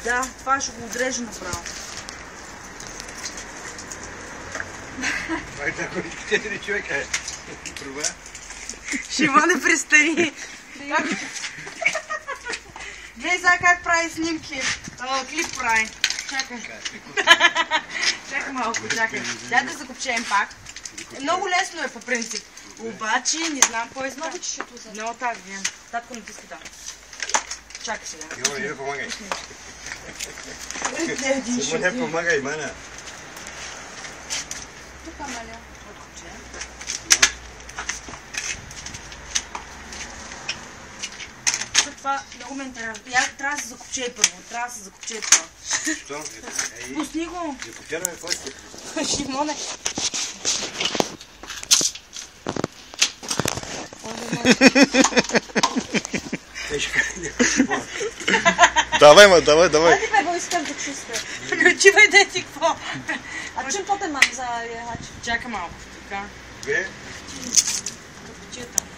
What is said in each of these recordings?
Да, това ще го отрежа направо. Това е така, 4 човека е. Това. Шимоне, пристани. Гледай сега как прави снимки. Клип прави. Чакай. Чакай малко, чакай. Дай да закопчеем пак. Много лесно е по принцип. Обаче не знам кой е много чешето за. Много так, гледам. Татко натиска там. Чакай сега. Не помагай. Не помагай, мана. Тук, Амелия. Това много ме интересува. Трябва да се закопчее първо. Трябва да се закопчее това. Що? Пусни го. Закопчераме кости. Шимоне. Давай, ма, давай. Айде бе, bo искам да чувствам. Не отивай да ти какво. А čim potem mam za jechać? Чакай малко. Така. Две.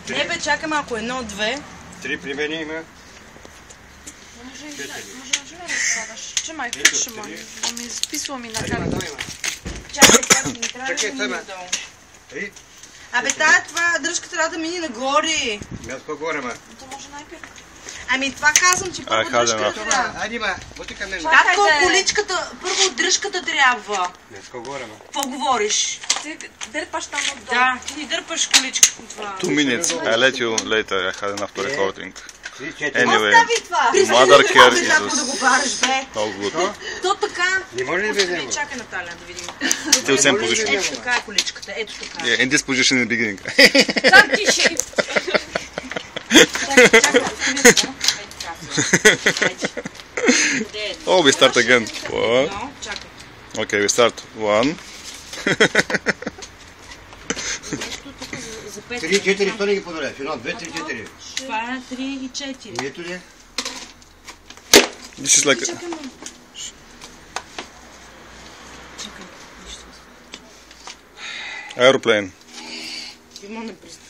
Не бе, чакай малко. 1, 2. 3 при мен има. Może na źle rozkładasz. Trzymaj, Szymon, bo mi spisło mi na kartę. Чакай, не трябва Чакай, да мине Сема. долу. Ей, Абе, това дръжка трябва да мине нагоре. мяско горе, ма. To może najpierw... Ами това казвам, че първо дръжката трябва. Айде, ма, бъде към мен. Татко, количката, първо дръжката трябва. Мяско горе, ма. Какво говориш? Ty dyrpasz tam od dołu. Да, ти ни дърпаш количката това. 2 minutes. I let you later. I had enough to recording. 3-4. Anyway, Остави това. mother care Бе, is татко да го бараш, бе. no good. То така. Не може ли без него? Чакай, Наталя, да видим. Still same position. Ето така е количката, ето така. Yeah, in this position in the beginning. Tam dzisiaj. Oh, we start again. One. Чакай. Okay, we start. 1. За 5. 3-4, сто не ги подоляш. 1, 2, 3, 4. Това е 3 и 4. Ето ли? This is like... Чакай, ма. Чакай. Aeroplane. Шимоне, пристани.